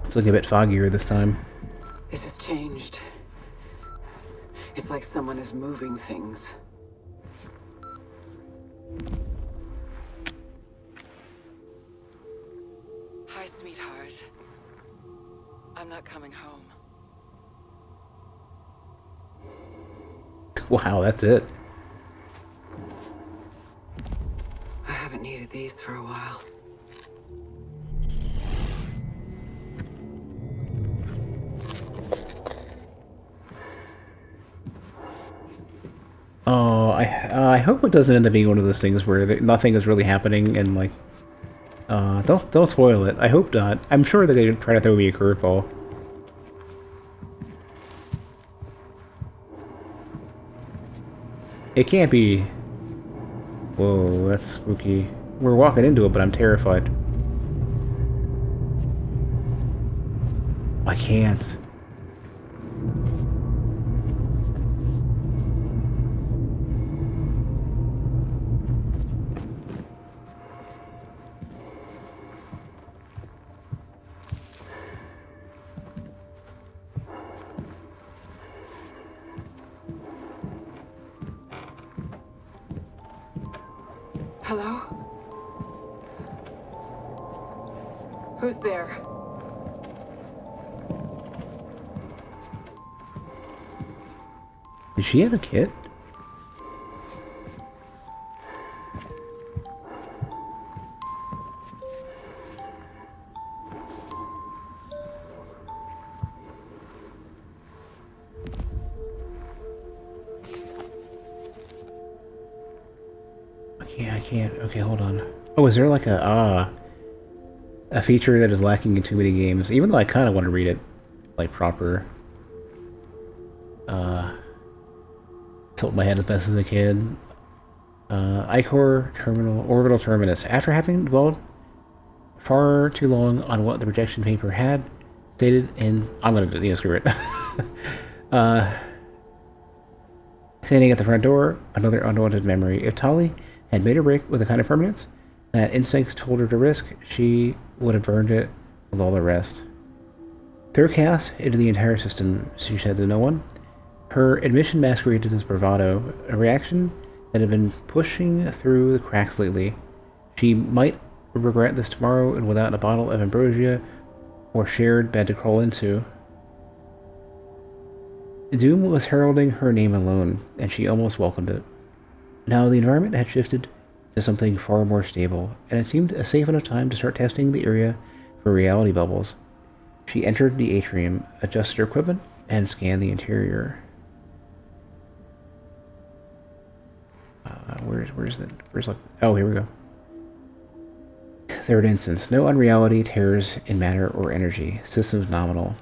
It's looking a bit foggier this time. This has changed. It's like someone is moving things. Hi, sweetheart. I'm not coming home. Wow, that's it. I haven't needed these for a while. Oh, I hope it doesn't end up being one of those things where nothing is really happening and like, don't spoil it. I hope not. I'm sure they're gonna try to throw me a curveball. It can't be. Whoa, that's spooky. We're walking into it, but I'm terrified. I can't. Hello? Who's there? Did she have a kid? I can't. Okay, hold on. Oh, is there like a feature that is lacking in too many games? Even though I kind of want to read it, like proper. Tilt my head as best as I can. Ichor Terminal Orbital Terminus. After having dwelled far too long on what the projection paper had stated in, I'm gonna do screw it. Standing at the front door, another unwanted memory. If Tali had made a break with a kind of permanence that instincts told her to risk, she would have burned it with all the rest. Throw chaos into the entire system, she said to no one. Her admission masqueraded as bravado, a reaction that had been pushing through the cracks lately. She might regret this tomorrow, and without a bottle of ambrosia or shared bed to crawl into. Doom was heralding her name alone, and she almost welcomed it. Now the environment had shifted to something far more stable, and it seemed a safe enough time to start testing the area for reality bubbles. She entered the atrium, adjusted her equipment, and scanned the interior. Oh, here we go. Third instance. No unreality tears in matter or energy. Systems nominal.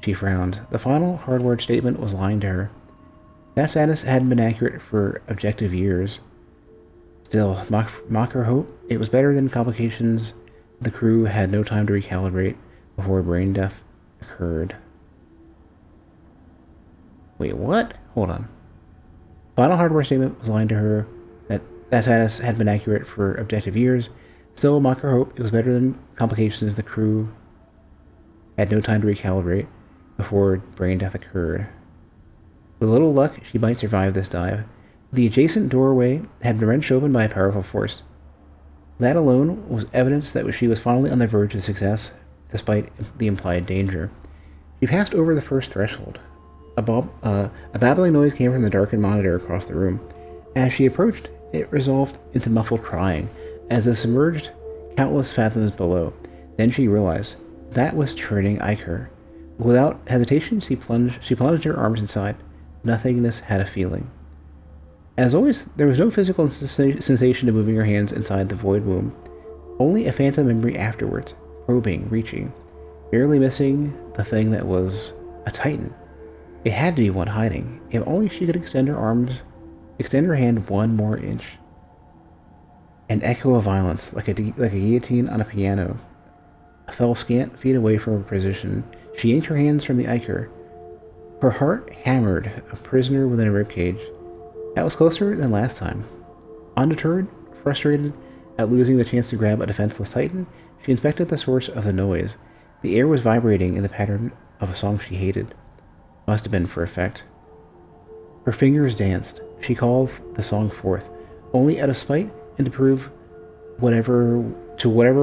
She frowned. The final hardware statement was lying to her. That status hadn't been accurate for objective years. Still, mock her hope. It was better than complications. The crew had no time to recalibrate before brain death occurred. Wait, what? Hold on. Final hardware statement was lying to her. That status had been accurate for objective years. Still, mock her hope. It was better than complications. The crew had no time to recalibrate before brain death occurred. With a little luck, she might survive this dive. The adjacent doorway had been wrenched open by a powerful force. That alone was evidence that she was finally on the verge of success, despite the implied danger. She passed over the first threshold. A babbling noise came from the darkened monitor across the room. As she approached, it resolved into muffled crying, as if submerged countless fathoms below. Then she realized that was turning Iker. Without hesitation, she plunged her arms inside. Nothingness had a feeling. As always, there was no physical sensation of moving her hands inside the void womb. Only a phantom memory afterwards, probing, reaching, barely missing the thing that was a titan. It had to be one hiding. If only she could extend her hand one more inch. An echo of violence, like a guillotine on a piano, fell scant feet away from her position. She yanked her hands from the Iker. Her heart hammered, a prisoner within a ribcage. That was closer than last time. Undeterred, frustrated at losing the chance to grab a defenseless titan, she inspected the source of the noise. The air was vibrating in the pattern of a song she hated. Must have been for effect. Her fingers danced. She called the song forth, only out of spite and to prove whatever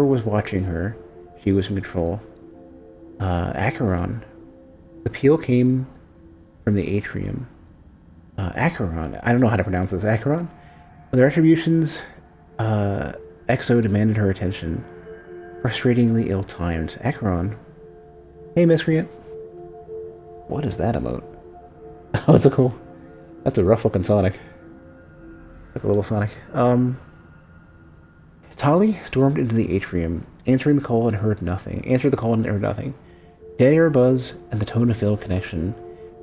was watching her, she was in control. Acheron. The peal came from the atrium. Acheron. I don't know how to pronounce this. Acheron? The retributions, Exo demanded her attention. Frustratingly ill-timed. Acheron. Hey, miscreant. What is that emote? Oh, it's a cool... That's a rough-looking Sonic. Like a little Sonic. Tali stormed into the atrium, answering the call and heard nothing. Dead air buzz and the tone of failed connection.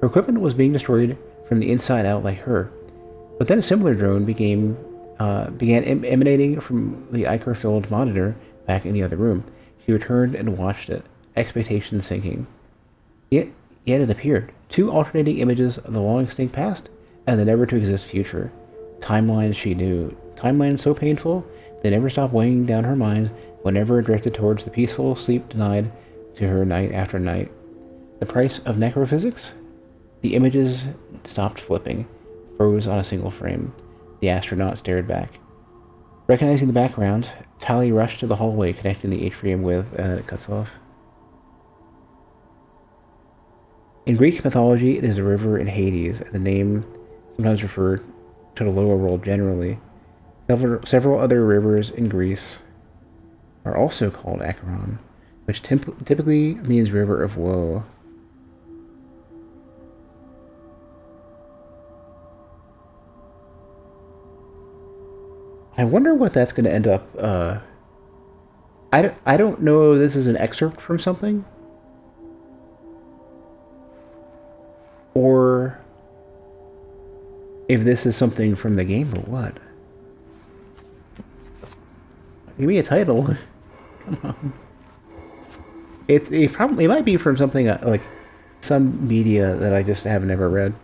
Her equipment was being destroyed from the inside out like her. But then a similar drone began emanating from the ichor-filled monitor back in the other room. She returned and watched it, expectations sinking. Yet it appeared. 2 alternating images of the long-extinct past and the never-to-exist future. Timelines she knew. Timelines so painful, they never stopped weighing down her mind whenever drifted towards the peaceful sleep denied to her night after night. The price of necrophysics? The images stopped flipping, froze on a single frame. The astronaut stared back. Recognizing the background, Tali rushed to the hallway connecting the atrium with, and then it cuts off. In Greek mythology, it is a river in Hades, and the name sometimes referred to the lower world generally. Several other rivers in Greece are also called Acheron, which typically means river of woe. I wonder what that's going to end up. I don't know if this is an excerpt from something, or if this is something from the game or what. Give me a title. Come on. It might be from something like some media that I just have never read.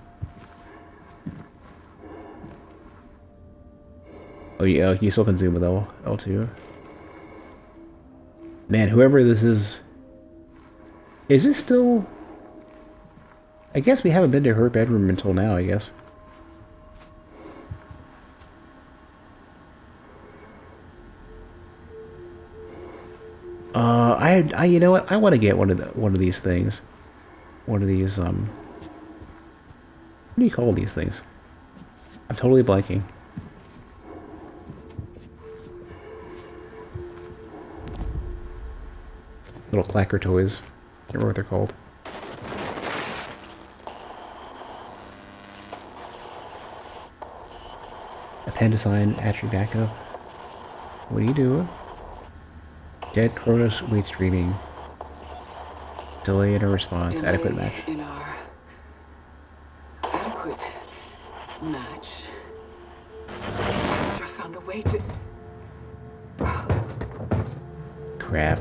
Oh yeah, you still can zoom with L2. Man, whoever this is this still... I guess we haven't been to her bedroom until now, I guess. You know what? I want to get one of these things. One of these, what do you call these things? I'm totally blanking. Little clacker toys. Can't remember what they're called. Appendicine battery backup. What are you doing? Dead Kronos waits streaming. Delay in a response. Delay Adequate match. In our adequate match. I found a way to... Crap.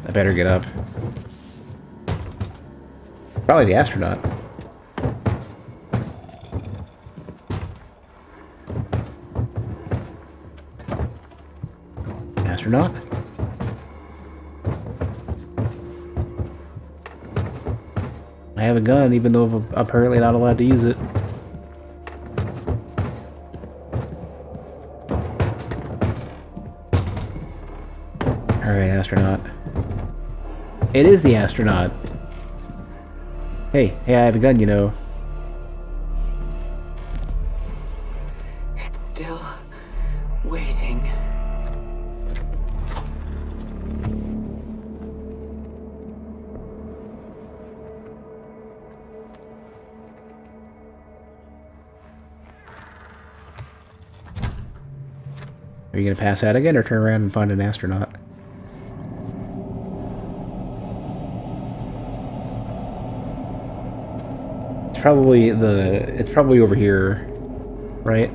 I better get up. Probably the astronaut. Astronaut? I have a gun, even though I'm apparently not allowed to use it. Alright, astronaut. It is the astronaut. Hey, I have a gun, you know. It's still waiting. Are you gonna pass out again or turn around and find an astronaut? It's probably over here, right?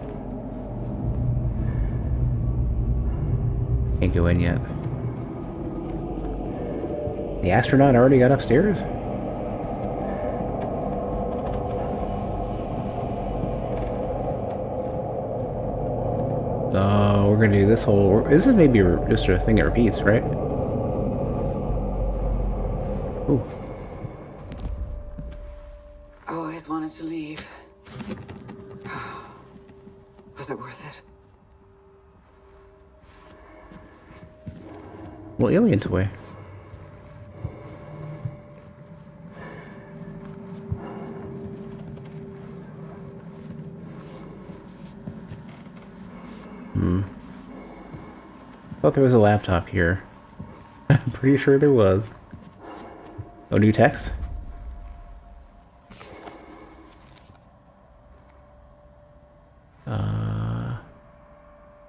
Can't go in yet. The astronaut already got upstairs? Oh, we're gonna do this whole... This is maybe just a thing that repeats, right? Ooh. Always wanted to leave. Was it worth it? Well, alien toy. Thought there was a laptop here. I'm pretty sure there was. Oh, new text?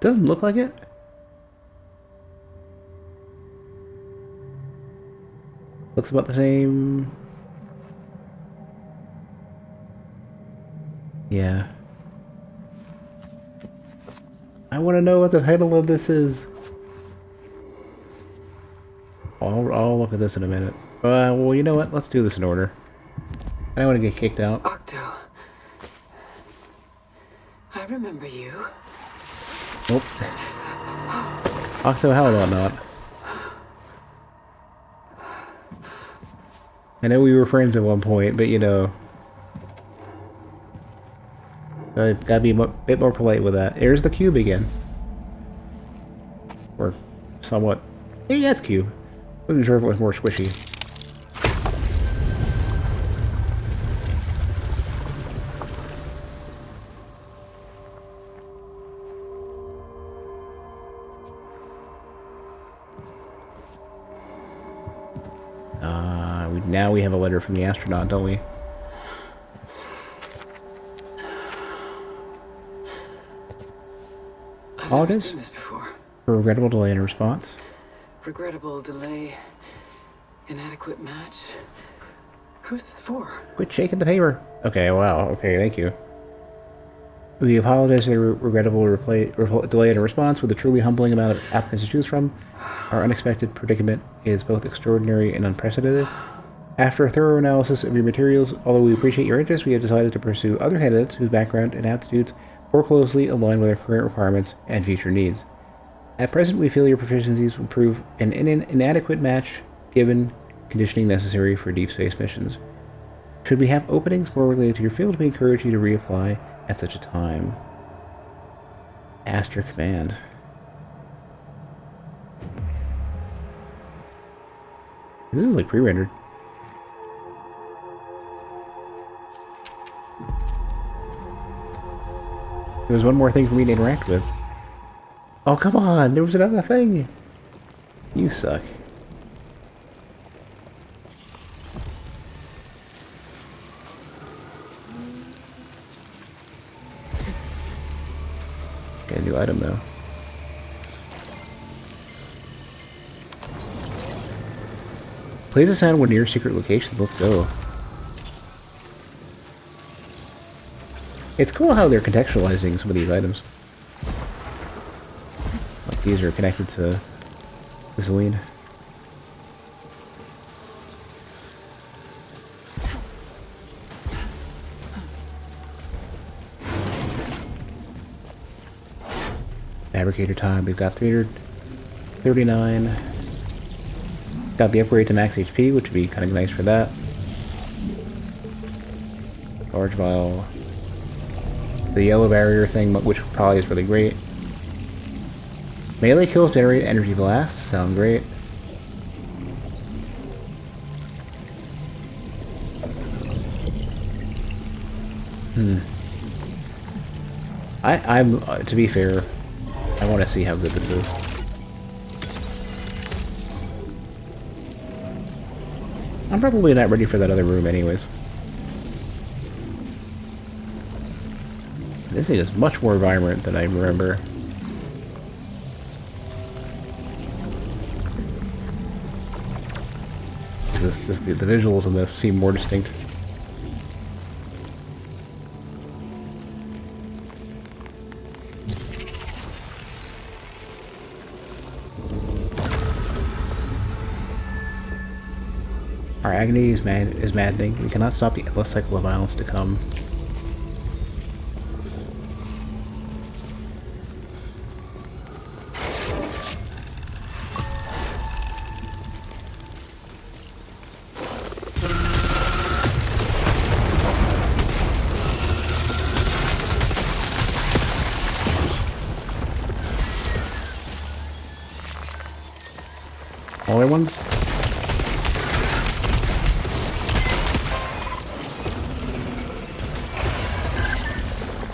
Doesn't look like it. Looks about the same. Yeah. I want to know what the title of this is. I'll look at this in a minute. Well, you know what? Let's do this in order. I don't want to get kicked out. Octo. I remember you. Nope. Octo, how about not? I know we were friends at one point, but you know... gotta be a bit more polite with that. There's the cube again. Or somewhat... Yeah, it's cube. I wasn't sure if it was more squishy. Now we have a letter from the astronaut, don't we? I've Oh, it never is? seen this before. For regrettable delay in response. Regrettable delay. Inadequate match. Who's this for? Quit shaking the paper. Okay, wow. Okay, thank you. We apologize for the regrettable delay in response with a truly humbling amount of applicants to choose from. Our unexpected predicament is both extraordinary and unprecedented. After a thorough analysis of your materials, although we appreciate your interest, we have decided to pursue other candidates whose background and aptitudes more closely align with our current requirements and future needs. At present, we feel your proficiencies would prove an inadequate match given conditioning necessary for deep space missions. Should we have openings more related to your field, we encourage you to reapply at such a time. Ask your command. This is like pre-rendered. There was one more thing for me to interact with. Oh, come on! There was another thing! You suck. Get a new item, though. Plays a sound when near secret locations. Let's go. It's cool how they're contextualizing some of these items. Like these are connected to this lead. Fabricator time. We've got 339. Got the upgrade to max HP, which would be kind of nice for that. Large vial. The yellow barrier thing, which probably is really great. Melee kills generate energy blasts. Sound great. I'm to be fair, I want to see how good this is. I'm probably not ready for that other room anyways. This thing is much more vibrant than I remember. The visuals in this seem more distinct. Our agony is maddening. We cannot stop the endless cycle of violence to come. smaller ones.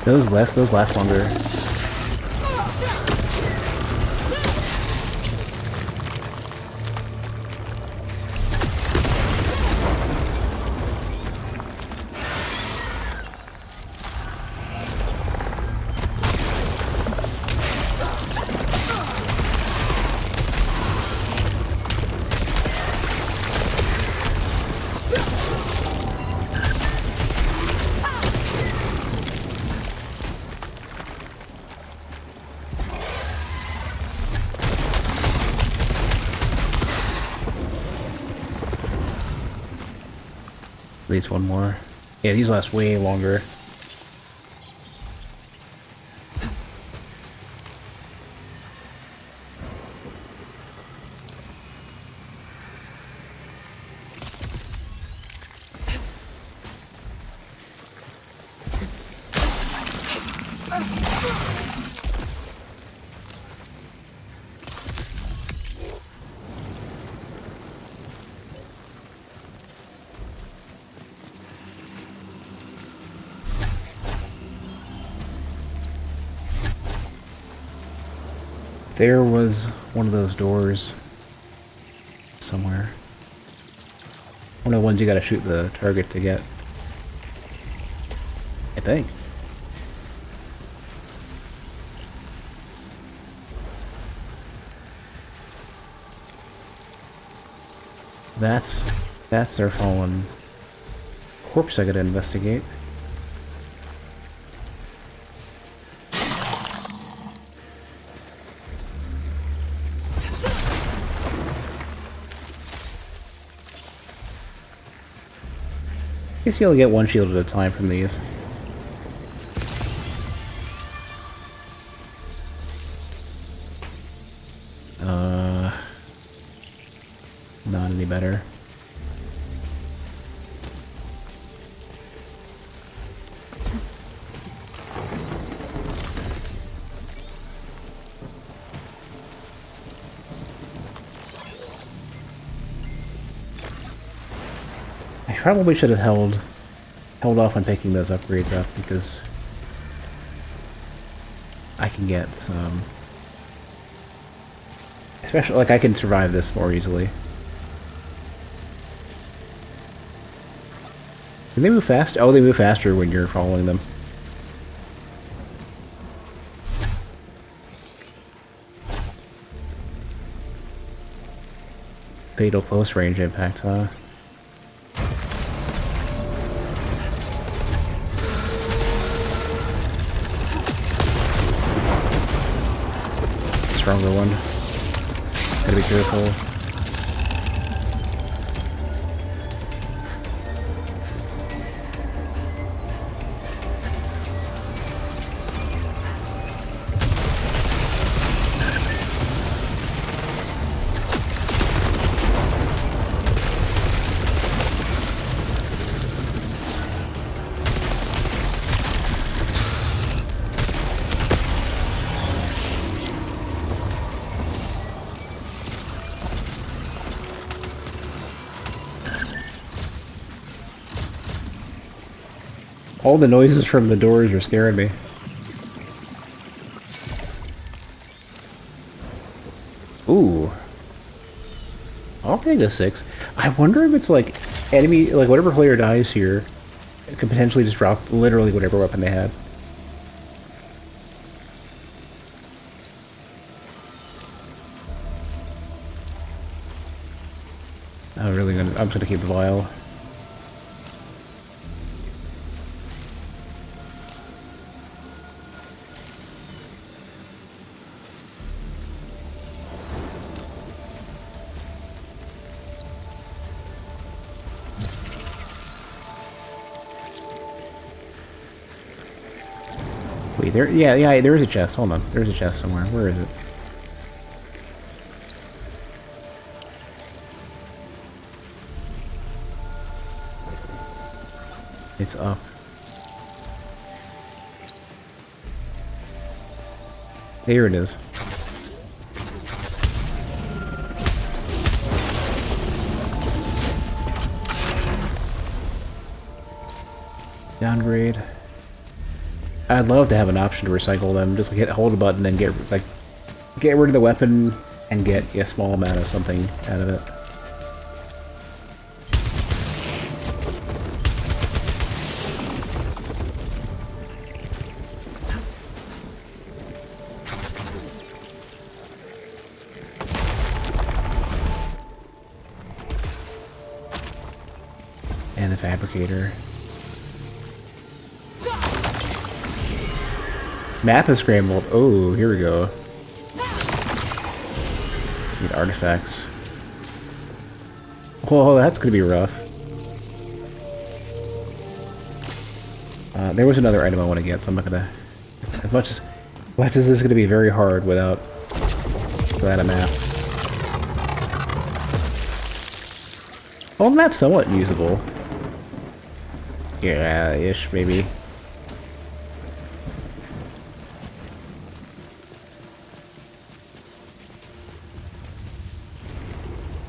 Those last longer. At least one more. Yeah, these last way longer. There was one of those doors somewhere. One of the ones you gotta shoot the target to get. I think. That's their fallen corpse I gotta investigate. I guess you only get one shield at a time from these. Not any better. I probably should have held off on picking those upgrades up because I can get some, especially like I can survive this more easily. Can they move fast? Oh, they move faster when you're following them. Fatal close range impact, huh? Stronger one. Gotta be careful. All the noises from the doors are scaring me. Ooh. I'll take a 6. I wonder if it's like enemy, like whatever player dies here, it could potentially just drop literally whatever weapon they had. I'm just gonna keep the vial. Wait, yeah, there is a chest. Hold on. There's a chest somewhere. Where is it? It's up. There it is. Downgrade. I'd love to have an option to recycle them. Just like hold a button and get rid of the weapon and get a small amount of something out of it. And the fabricator. Map is scrambled. Oh, here we go. Need artifacts. Whoa, that's gonna be rough. There was another item I want to get, so I'm not gonna. As much as this is gonna be very hard without a map. Well, the map's somewhat usable. Yeah, ish, maybe.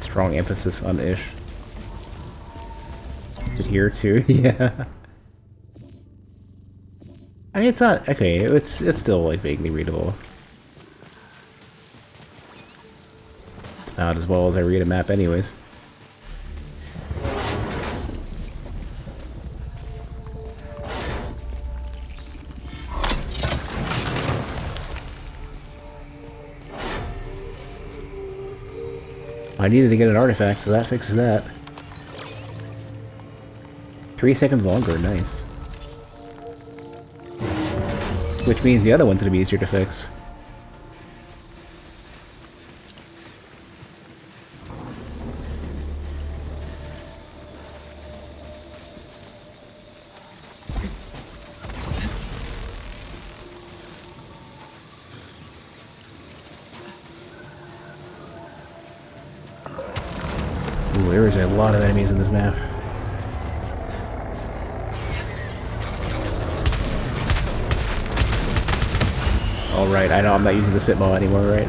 Strong emphasis on ish. Is it here too? Yeah. I mean, it's not okay. It's still like vaguely readable. It's not as well as I read a map, anyways. I needed to get an artifact, so that fixes that. 3 seconds longer, nice. Which means the other one's gonna be easier to fix. Ooh, there is a lot of enemies in this map. Alright, I know I'm not using the spitball anymore, right?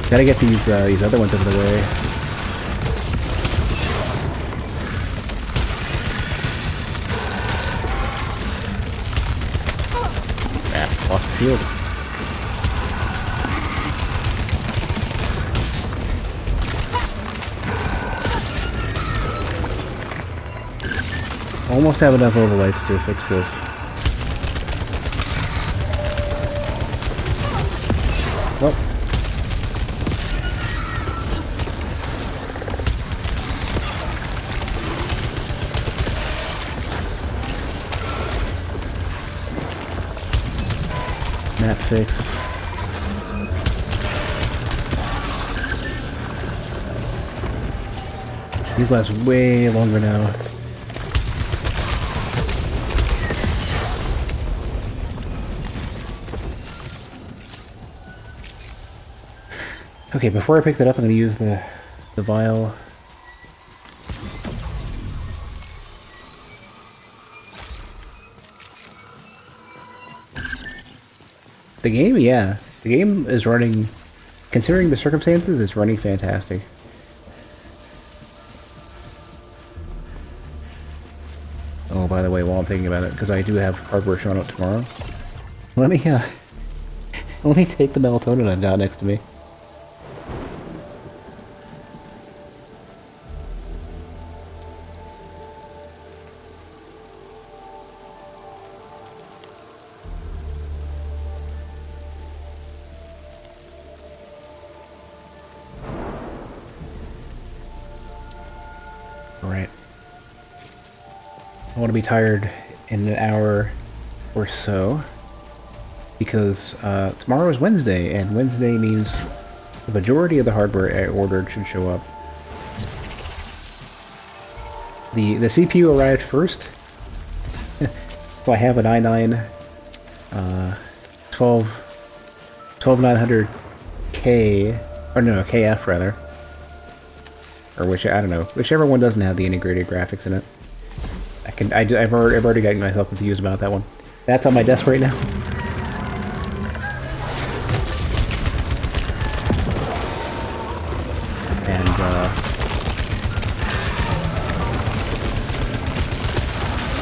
Gotta get these other ones out of the way. Ah, lost the shield. Almost have enough overlights to fix this. Well. Map fixed. These last way longer now. Okay, before I pick that up, I'm going to use the vial. The game, yeah. The game is running, considering the circumstances, it's running fantastic. Oh, by the way, while I'm thinking about it, because I do have hardware showing up tomorrow, let me take the melatonin down next to me. Alright. I want to be tired in an hour or so, because tomorrow is Wednesday, and Wednesday means the majority of the hardware I ordered should show up. The CPU arrived first, so I have an i9 12900K, or no, KF rather. Or which, I don't know, whichever one doesn't have the integrated graphics in it. I've already gotten myself confused about that one. That's on my desk right now. And,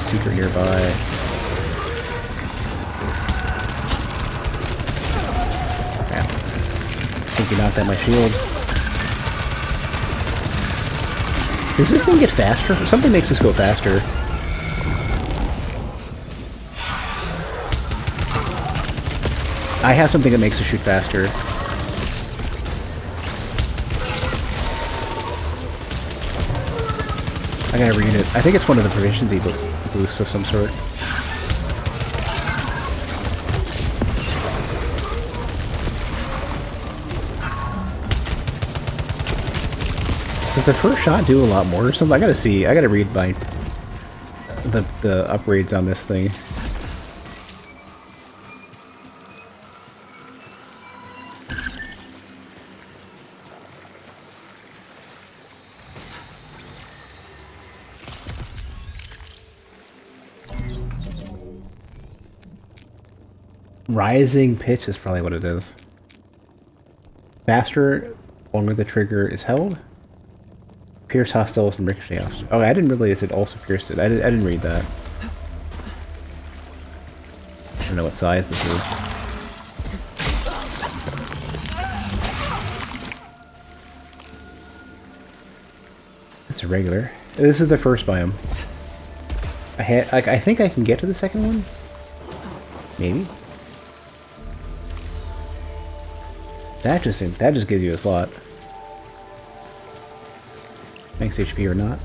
secret nearby. Yeah. I think you knocked out my shield. Does this thing get faster? Something makes this go faster. I have something that makes it shoot faster. I gotta read it. I think it's one of the proficiency boosts of some sort. Does the first shot do a lot more or something? I gotta see. I gotta read my the upgrades on this thing. Rising pitch is probably what it is. Faster, longer the trigger is held. Pierce hostiles and ricochet hostiles. Oh, I didn't realize it also pierced it. I didn't read that. I don't know what size this is. It's a regular. This is the first biome. I think I can get to the second one? Maybe? That just gives you a slot. Max HP or not.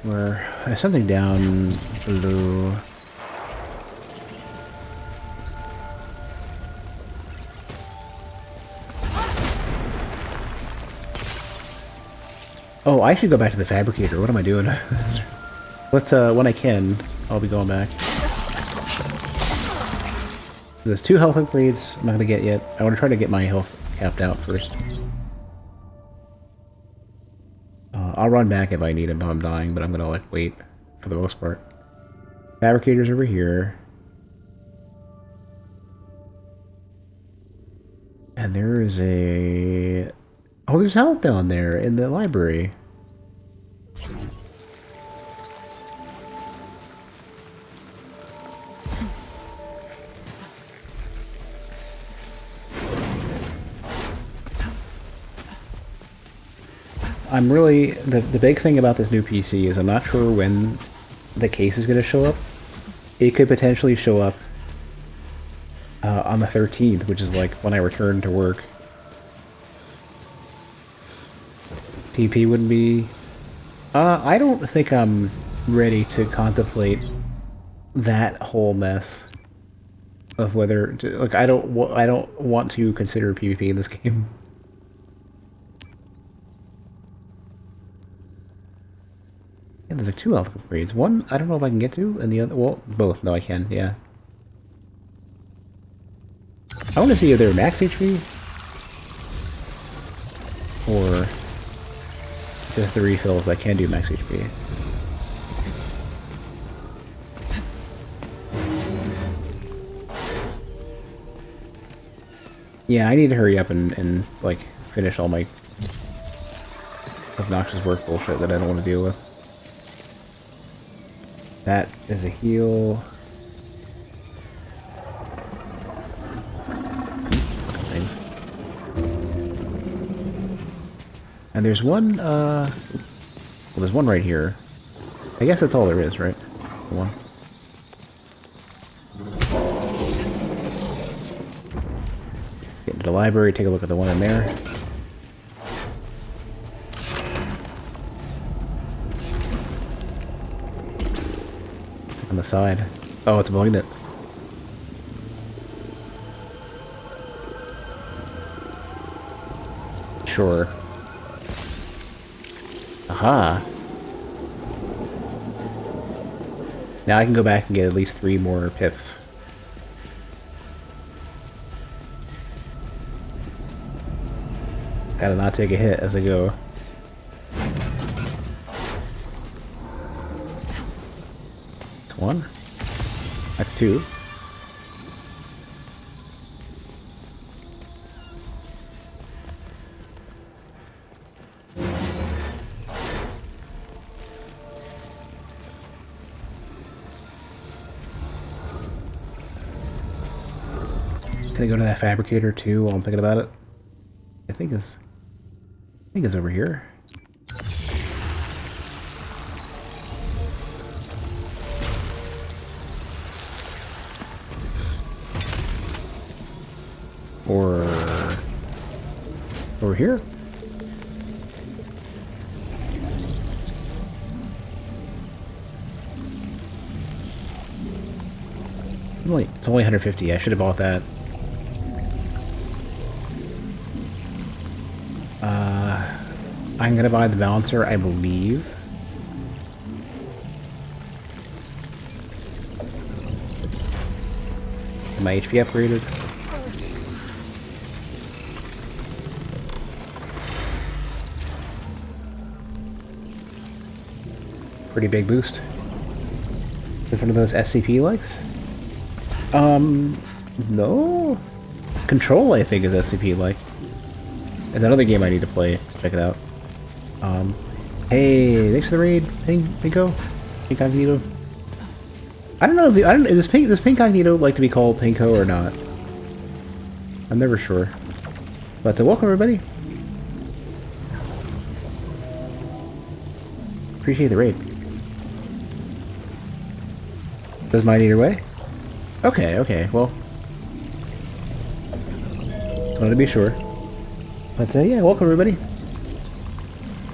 Where there's something down below. Oh, I should go back to the fabricator. What am I doing? Let's when I can, I'll be going back. There's 2 health upgrades I'm not gonna get yet. I want to try to get my health capped out first. I'll run back if I need him if I'm dying, but I'm gonna like wait for the most part. Fabricator's over here. And there is a... Oh, there's health down there in the library. I'm really... The big thing about this new PC is I'm not sure when the case is going to show up. It could potentially show up on the 13th, which is like when I return to work. TP wouldn't be... I don't think I'm ready to contemplate that whole mess of whether... Like, I don't want to consider PvP in this game. Yeah, there's like 2 health upgrades. One, I don't know if I can get to, and the other... Well, both. No, I can, yeah. I want to see if they're max HP. Or... just the refills that can do max HP. Yeah, I need to hurry up and like, finish all my obnoxious work bullshit that I don't want to deal with. That is a heal. Things. And there's one, well, there's one right here. I guess that's all there is, right? One. Get into the library, take a look at the one in there. On the side. Oh, it's a magnet. Sure. Aha! Now I can go back and get at least 3 more pips. Gotta not take a hit as I go. That's one. That's two. Can I go to that fabricator too while I'm thinking about it? I think it's over here. Or over here? It's only 150. I should have bought that. I'm gonna buy the balancer, I believe. Am my HP upgraded? Pretty big boost. Is one of those SCP likes? No. Control, I think, is SCP like. There's another game I need to play. Check it out. Hey, thanks for the raid, Pinko, Incognito. I don't know if does Pincognito like to be called Pinko or not? I'm never sure. But welcome everybody. Appreciate the raid. Does mine either way? Okay, well. Just wanted to be sure. But yeah, welcome everybody.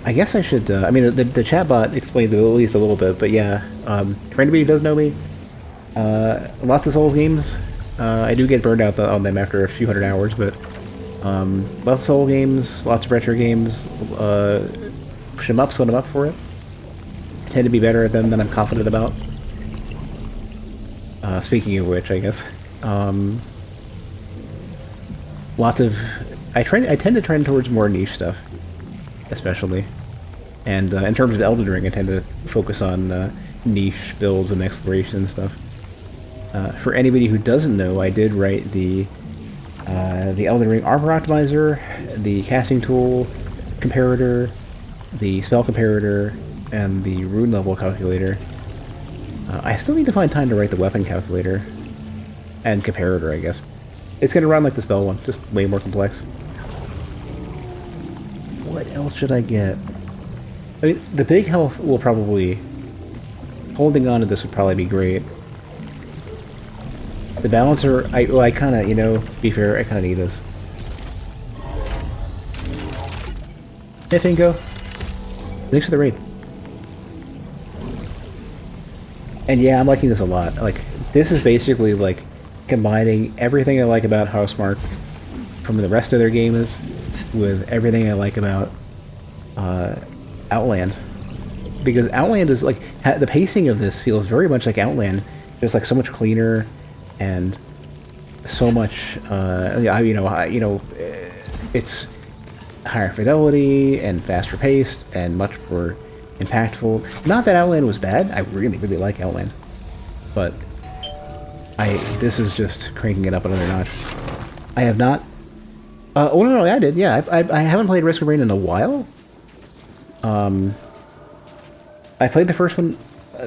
I guess I should, I mean, the chatbot explains it at least a little bit, but yeah, for anybody who does know me, lots of Souls games. I do get burned out on them after a few hundred hours, but lots of Soul games, lots of retro games, push them up, so I'm up for it. I tend to be better at them than I'm confident about. Speaking of which, I guess, lots of, I tend to trend towards more niche stuff, especially. And in terms of the Elden Ring, I tend to focus on niche builds and exploration and stuff. For anybody who doesn't know, I did write the Elden Ring Armor Optimizer, the casting tool comparator, the spell comparator, and the rune level calculator. I still need to find time to write the weapon calculator and comparator, I guess. It's going to run like the spell one, just way more complex. What else should I get? I mean, the big health will probably... Holding on to this would probably be great. The balancer, I kind of, you know, be fair, I kind of need this. Hey, Finko. Thanks for the raid. And yeah, I'm liking this a lot. Like, this is basically, like, combining everything I like about Housemarque from the rest of their games with everything I like about Outland. Because Outland is, like, the pacing of this feels very much like Outland. Just, like, so much cleaner and so much, it's higher fidelity and faster paced and much more impactful. Not that Outland was bad. I really, really like Outland. But this is just cranking it up another notch. I have not... oh, no, I did. Yeah, I haven't played Risk of Rain in a while. I played the first one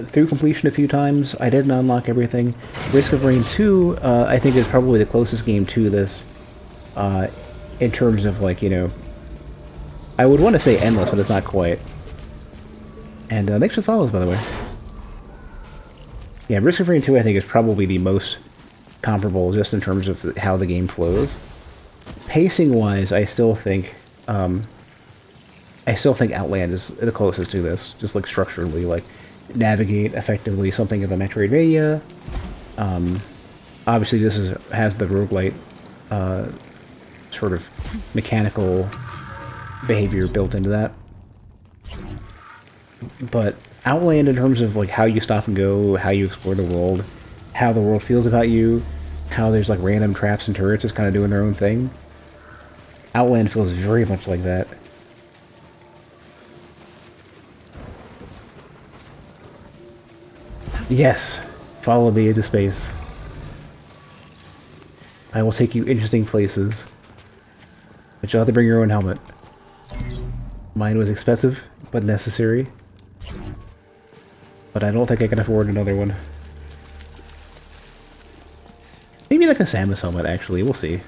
through completion a few times. I didn't unlock everything. Risk of Rain 2, I think, is probably the closest game to this. In terms of, like, you know... I would want to say endless, but it's not quite. And thanks for the follows, by the way. Yeah, Risk of Rain 2, I think, is probably the most comparable, just in terms of how the game flows. Pacing-wise, I still think Outland is the closest to this, just like structurally, like navigate effectively, something of a Metroidvania. Obviously, this has the roguelite sort of mechanical behavior built into that. But Outland, in terms of like how you stop and go, how you explore the world, how the world feels about you, how there's like random traps and turrets just kind of doing their own thing. Outland feels very much like that. Yes, follow me into space. I will take you interesting places. But you'll have to bring your own helmet. Mine was expensive, but necessary. But I don't think I can afford another one. Maybe like a Samus helmet, actually. We'll see.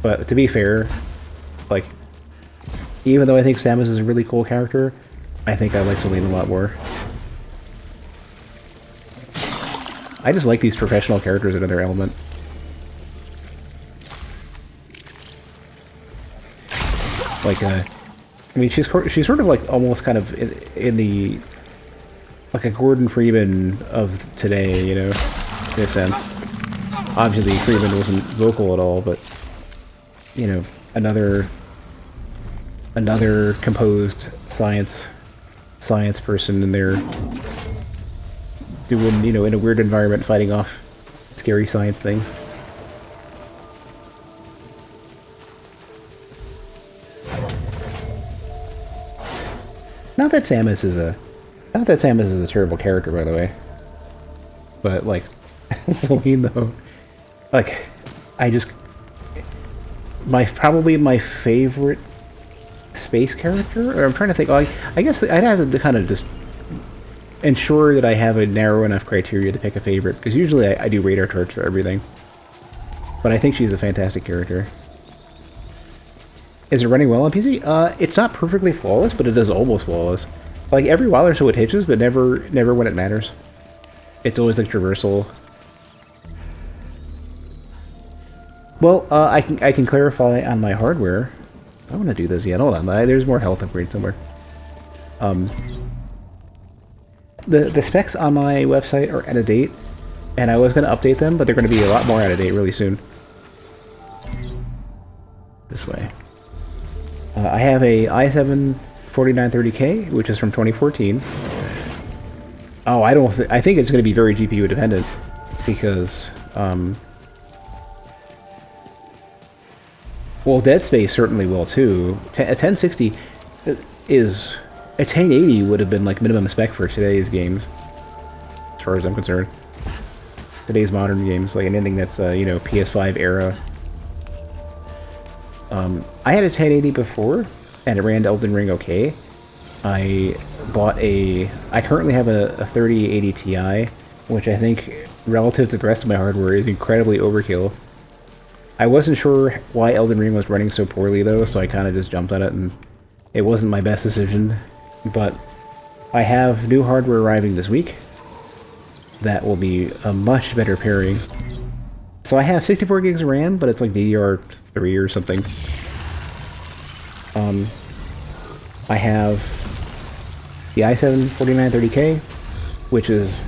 But to be fair, like, even though I think Samus is a really cool character, I think I like Selene a lot more. I just like these professional characters in their element. Like, I mean, she's sort of like almost kind of in the, like a Gordon Freeman of today, you know, in a sense. Obviously, Freeman wasn't vocal at all, but, you know, another composed science person in there doing, you know, in a weird environment, fighting off scary science things. Not that Samus is a terrible character, by the way. But like, Selene though, like, probably my favorite space character. Or I'm trying to think. Like, I guess I'd have to kind of just ensure that I have a narrow enough criteria to pick a favorite, because usually I do radar torch for everything. But I think she's a fantastic character. Is it running well on PC? It's not perfectly flawless, but it is almost flawless. Like, every while or so it hitches, but never when it matters. It's always like traversal. Well, I can clarify on my hardware. I want to do this yet. Hold on, there's more health upgrade somewhere. The specs on my website are out of date, and I was going to update them, but they're going to be a lot more out of date really soon. This way. I have a i7 4930K, which is from 2014. Oh, I think it's going to be very GPU dependent, because, well, Dead Space certainly will too. A 1060 is... A 1080 would have been like minimum spec for today's games, as far as I'm concerned. Today's modern games, like anything that's, you know, PS5 era. I had a 1080 before, and it ran Elden Ring okay. I currently have a 3080 Ti, which I think, relative to the rest of my hardware, is incredibly overkill. I wasn't sure why Elden Ring was running so poorly, though, so I kind of just jumped on it, and it wasn't my best decision. But I have new hardware arriving this week that will be a much better pairing. So I have 64 gigs of RAM, but it's like DDR3 or something. I have the i7 4930K, which is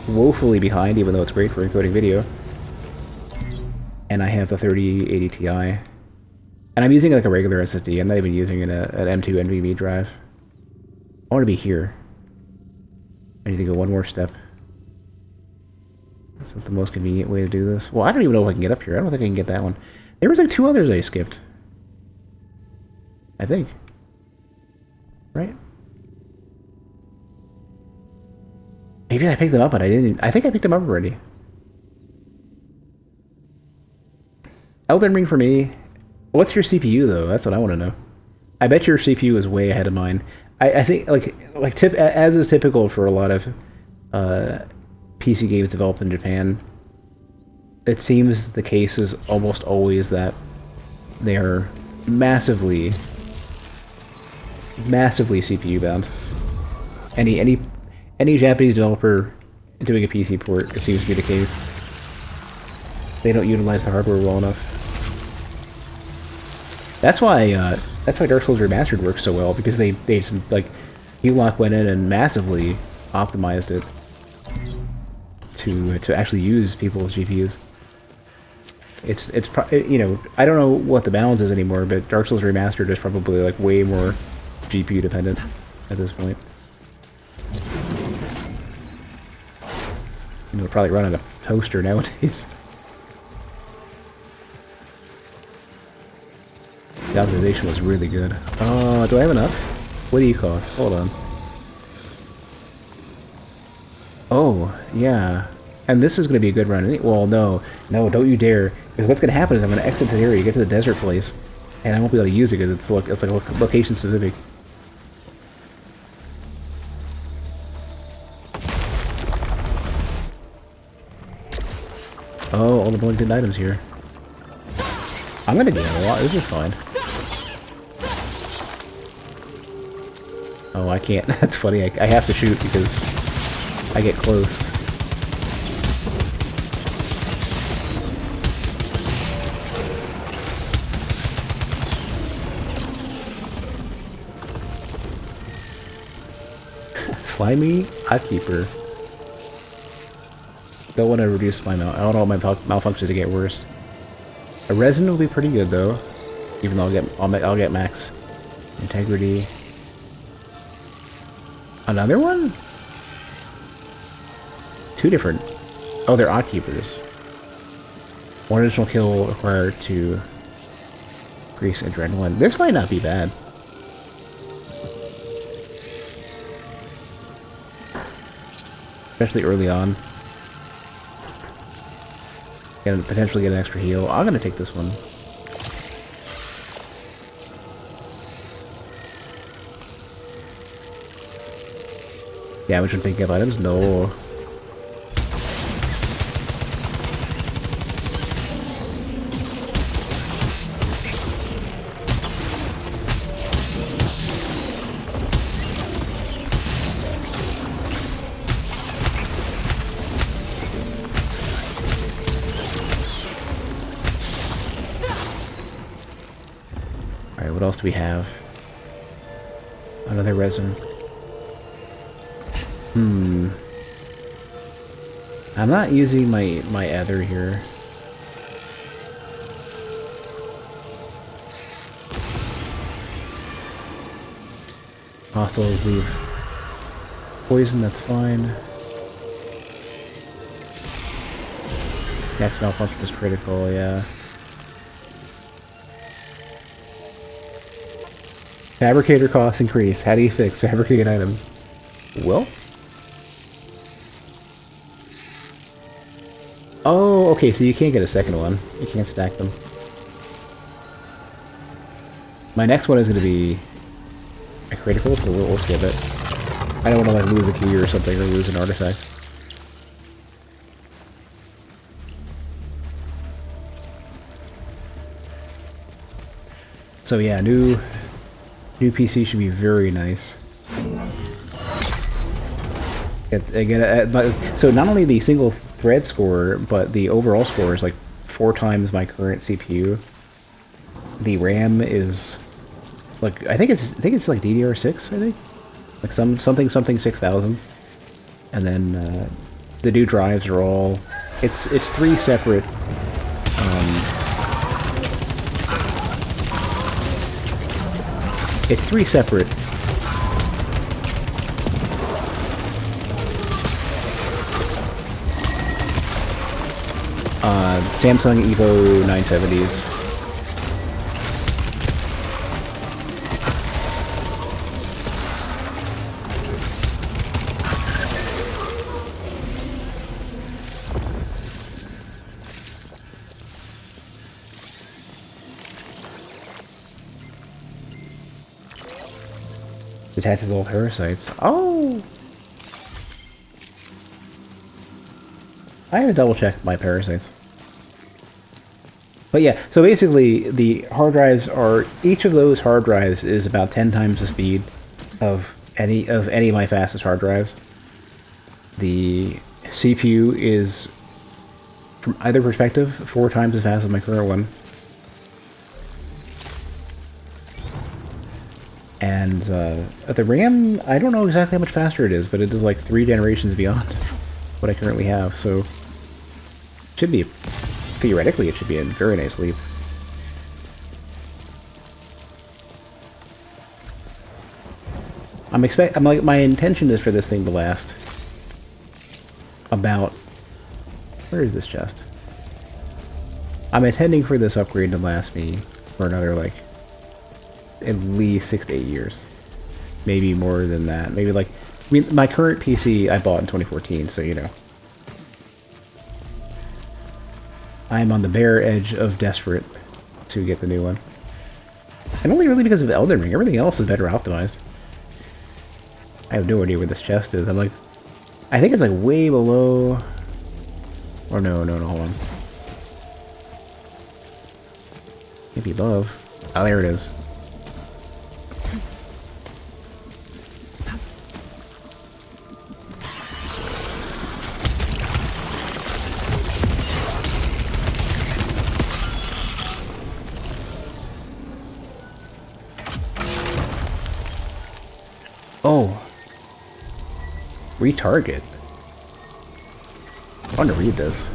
woefully behind, even though it's great for encoding video. And I have the 3080 Ti. And I'm using like a regular SSD. I'm not even using an M2 NVMe drive. I want to be here. I need to go one more step. Is that the most convenient way to do this? Well, I don't even know if I can get up here. I don't think I can get that one. There was like 2 others I skipped. I think. Right? Maybe I picked them up, but I didn't. I think I picked them up already. Elden Ring for me. What's your CPU though? That's what I want to know. I bet your CPU is way ahead of mine. I think as is typical for a lot of PC games developed in Japan, it seems the case is almost always that they are massively CPU bound. Any Japanese developer doing a PC port, it seems to be the case. They don't utilize the hardware well enough. That's why Dark Souls Remastered works so well, because they just, like, Ulock went in and massively optimized it to actually use people's GPUs. You know, I don't know what the balance is anymore, but Dark Souls Remastered is probably like way more GPU dependent at this point. You know, probably run on a toaster nowadays. The optimization was really good. Do I have enough? What do you cost? Hold on. Oh, yeah. And this is going to be a good run. Well, no. No, don't you dare. Because what's going to happen is I'm going to exit the area, get to the desert place, and I won't be able to use it because it's like location specific. Oh, all the blinking items here. I'm going to gain a lot. This is fine. Oh, I can't. That's funny. I have to shoot because I get close. Slimy Keeper. Don't want to reduce my I don't want my malfunctions to get worse. A resin will be pretty good though, even though I'll get max integrity. Another one? Two different. Oh, they're odd keepers. One additional kill required to increase adrenaline. This might not be bad. Especially early on. And potentially get an extra heal. I'm gonna take this one. Damage when picking up items? No. Alright, what else do we have? Another resin. I'm not using my ether here. Hostiles leave poison, that's fine. Next malfunction is critical, yeah. Fabricator costs increase. How do you fix fabricated items? Well? Oh, okay, so you can't get a second one. You can't stack them. My next one is going to be a critical, so we'll skip it. I don't want to like lose a key or something, or lose an artifact. So yeah, new PC should be very nice. So not only the single thread score, but the overall score is like 4 times my current CPU. The RAM is like I think it's like DDR6, I think, like something 6000, and then the new drives are all it's 3 separate. It's 3 separate Samsung Evo 970s. Detaches all parasites. Oh! I had to double check my parasites. But yeah, so basically the hard drives are, each of those hard drives is about 10 times the speed of any of my fastest hard drives. The CPU is, from either perspective, 4 times as fast as my current one. And the RAM, I don't know exactly how much faster it is, but it is like 3 generations beyond what I currently have, so it should be, theoretically, it should be a very nice leap. My intention is for this thing to last about, where is this chest? I'm intending for this upgrade to last me for another like at least 6 to 8 years. Maybe more than that. Maybe like, I mean, my current PC I bought in 2014, so you know. I'm on the bare edge of desperate to get the new one. And only really because of Elden Ring. Everything else is better optimized. I have no idea where this chest is. I'm like, I think it's like way below. Or no, hold on. Maybe above. Oh, there it is. Oh. Retarget. I want to read this.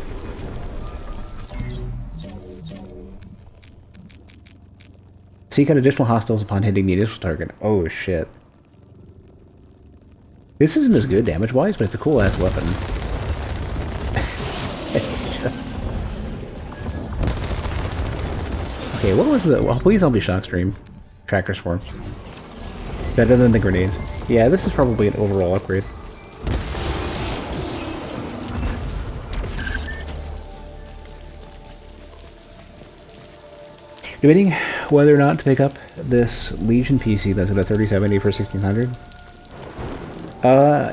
Seek out additional hostiles upon hitting the initial target. Oh shit. This isn't as good damage-wise, but it's a cool-ass weapon. It's just... Okay, what was the... Well, please don't be Shockstream. Tracker Swarm. Better than the grenades. Yeah, this is probably an overall upgrade. Debating whether or not to pick up this Legion PC that's at a 3070 for 1600.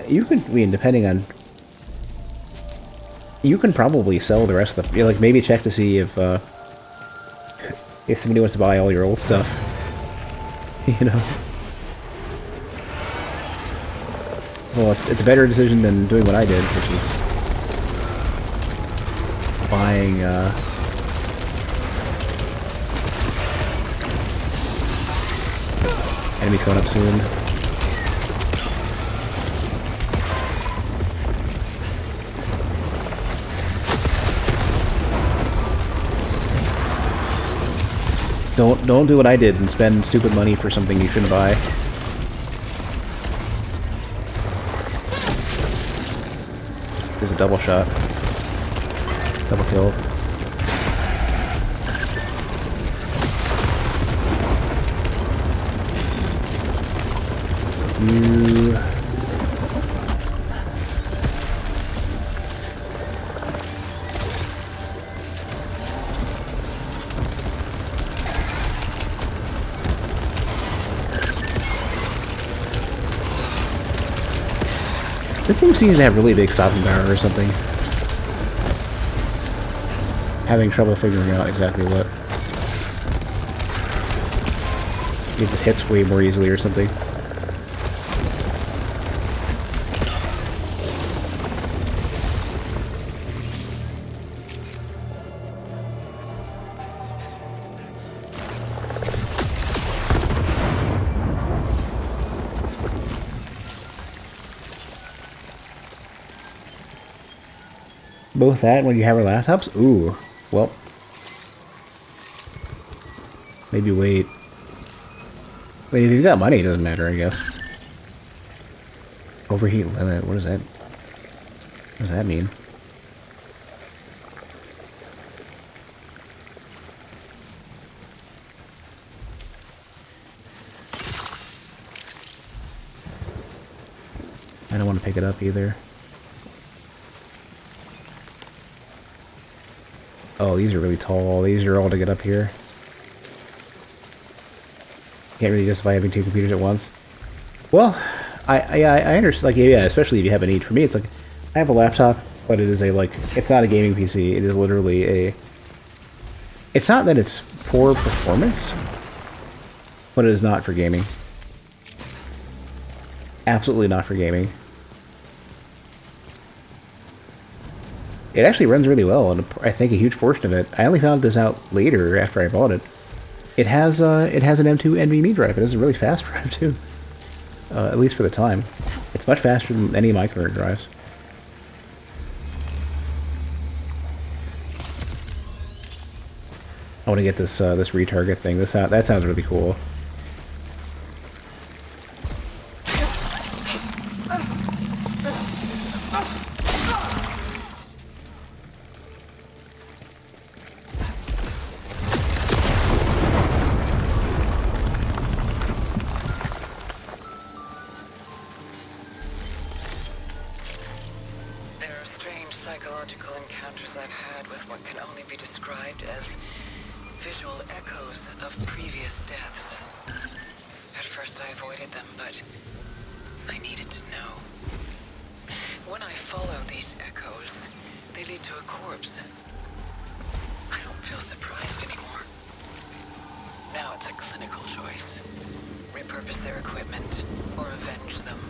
You could, I mean, depending on... You can probably sell the rest of the... Like, maybe check to see if somebody wants to buy all your old stuff. You know? Well, it's a better decision than doing what I did, which is buying, enemies coming up soon. Don't do what I did and spend stupid money for something you shouldn't buy. There's a double shot. Double kill. You... This thing seems to have really big stopping power or something. Having trouble figuring out exactly what. It just hits way more easily or something. Both that when you have our laptops? Ooh. Well. Maybe wait. Wait, if you've got money, it doesn't matter, I guess. Overheat limit, what does that... What does that mean? I don't want to pick it up either. Oh, these are really tall. These are all to get up here. Can't really justify having two computers at once. Well, I understand. Like, yeah, especially if you have a need. For me, it's like I have a laptop, but it is a like. It's not a gaming PC. It is literally a. It's not that it's poor performance, but it is not for gaming. Absolutely not for gaming. It actually runs really well, and I think a huge portion of it. I only found this out later after I bought it. It has an M2 NVMe drive. It has a really fast drive too, at least for the time. It's much faster than any of my current drives. I want to get this this retarget thing. That sounds really cool. psychological encounters I've had with what can only be described as visual echoes of previous deaths. At first I avoided them, but I needed to know. When I follow these echoes, they lead to a corpse. I don't feel surprised anymore. Now it's a clinical choice. Repurpose their equipment or avenge them.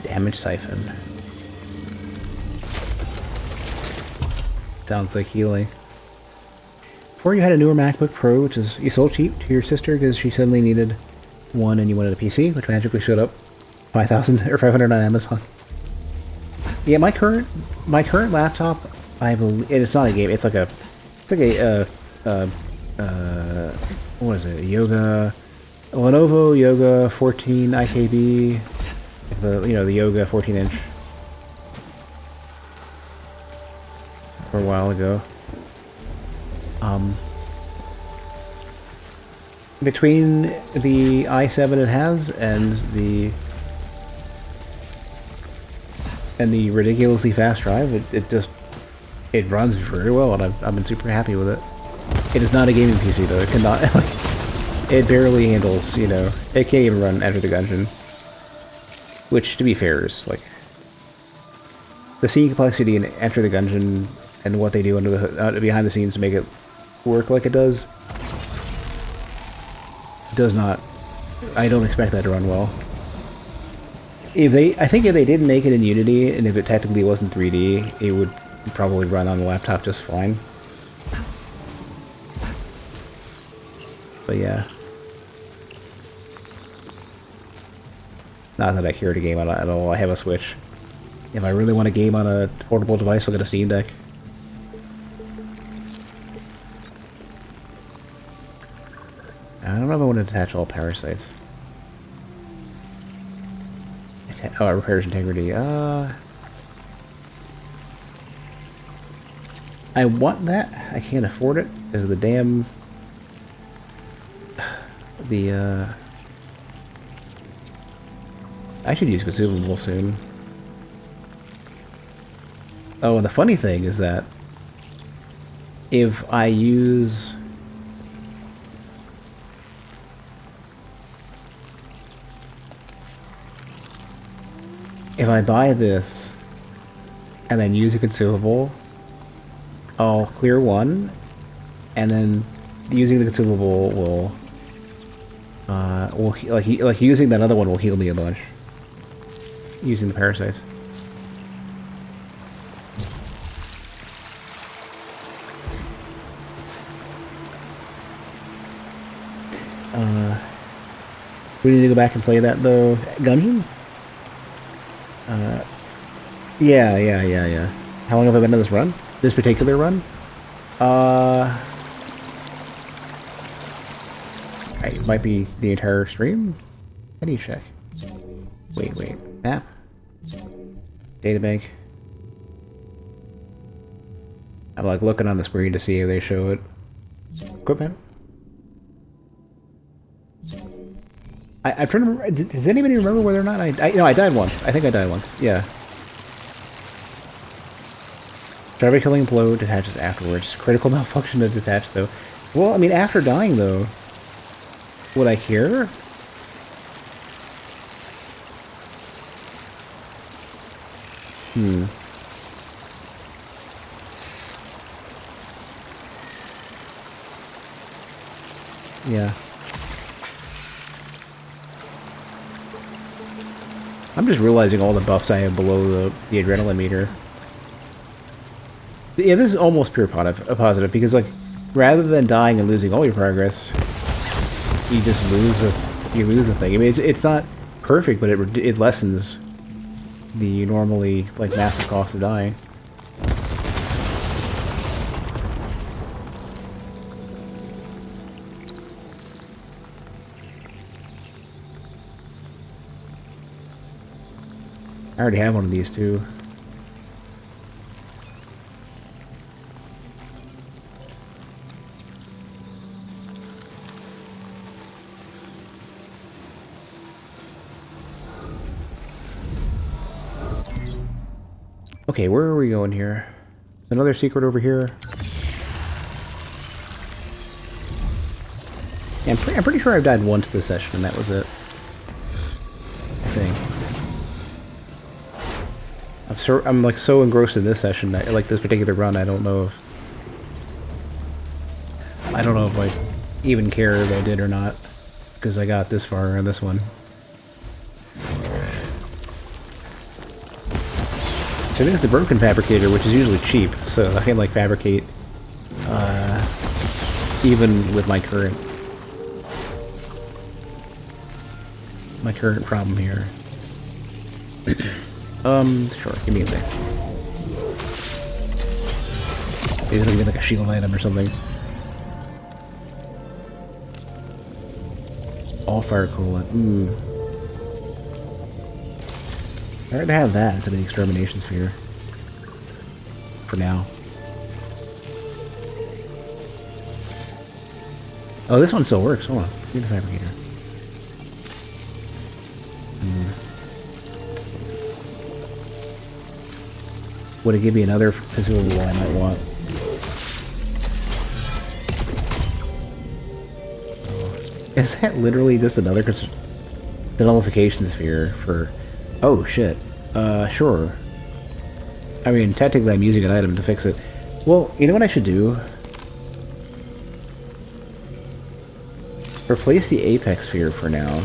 Damage siphon. Sounds like healing. Before you had a newer MacBook Pro, which is you sold cheap to your sister because she suddenly needed one and you wanted a PC, which magically showed up 5,000 or 500 on Amazon. Yeah, my current laptop, I believe it's not a game. It's like a what is it? Lenovo Yoga 14 IKB, the Yoga 14-inch for a while ago. Between the i7 it has and the ridiculously fast drive, it runs very well, and I've been super happy with it. It is not a gaming PC though. It cannot it barely handles, it can't even run Enter the Gungeon, which to be fair is like the scene complexity in Enter the Gungeon and what they do behind the scenes to make it work like it does not. I don't expect that to run well. I think if they didn't make it in Unity, and if it technically wasn't 3D, it would probably run on the laptop just fine. But yeah. Not that I care to game on it at all. I have a Switch. If I really want to game on a portable device, I'll get a Steam Deck. I don't know if I want to attach all parasites. Oh, it repairs integrity. I want that. I can't afford it because of the damn... I should use consumable soon. Oh, and the funny thing is that if I use... If I buy this and then use a consumable, I'll clear one, and then using the consumable will like using that other one will heal me a bunch. Using the parasites. We need to go back and play that though. Gungeon? Yeah. How long have I been on this run? This particular run? It might be the entire stream? How do you check? Wait. Map? Databank? I'm like looking on the screen to see if they show it. Equipment? I'm trying to remember. Does anybody remember whether or not I died once. I think I died once. Yeah. Driver killing blow detaches afterwards. Critical malfunction to detach though. Well, I mean, after dying though, would I care? Yeah. I'm just realizing all the buffs I have below the adrenaline meter. Yeah, this is almost pure positive because, like, rather than dying and losing all your progress, you just lose a thing. I mean, it's not perfect, but it lessens the normally like massive cost of dying. I already have one of these too. Okay, where are we going here? Another secret over here. Yeah, I'm pretty sure I've died once this session, and that was it. I think. I'm like so engrossed in this session, like this particular run. I don't know if I even care if I did or not, because I got this far on this one. So it is the broken fabricator, which is usually cheap, so I can like fabricate even with my current problem here. Sure, give me a sec. Maybe it'll be like a shield item or something. All fire coolant. I already have that instead of the extermination sphere. For now. Oh, this one still works. Hold on. Need the fabricator. Would it give me another consumable I might want? Is that literally just another the nullification sphere for... Oh, shit. Sure. I mean, technically I'm using an item to fix it. Well, you know what I should do? Replace the apex sphere for now.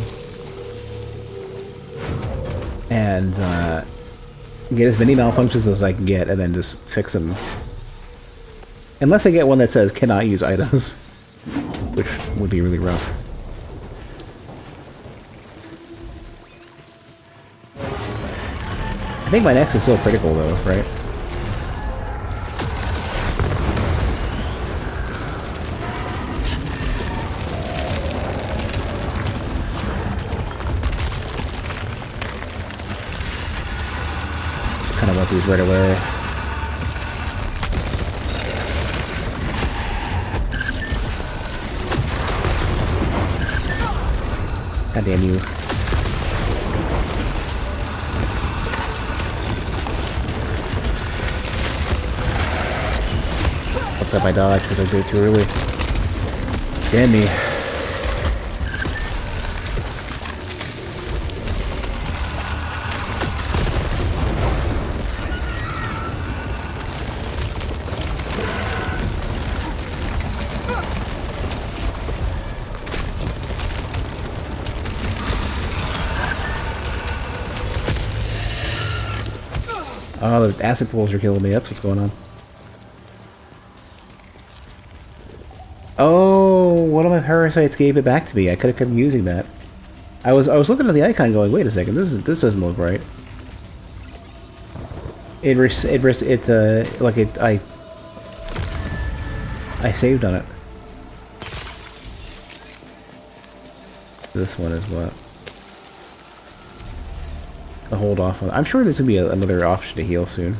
And, get as many malfunctions as I can get, and then just fix them. Unless I get one that says, cannot use items. Which would be really rough. I think my next is still critical though, right? Kind of want these right away. God damn you. Fucked up my dodge because I did it too early. Damn me. Oh, the acid pools are killing me. That's what's going on. Oh, one of my parasites gave it back to me. I could have kept using that. I was looking at the icon, going, "Wait a second, this doesn't look right." I saved on it. This one is what? I'll hold off on. I'm sure there's gonna be another option to heal soon.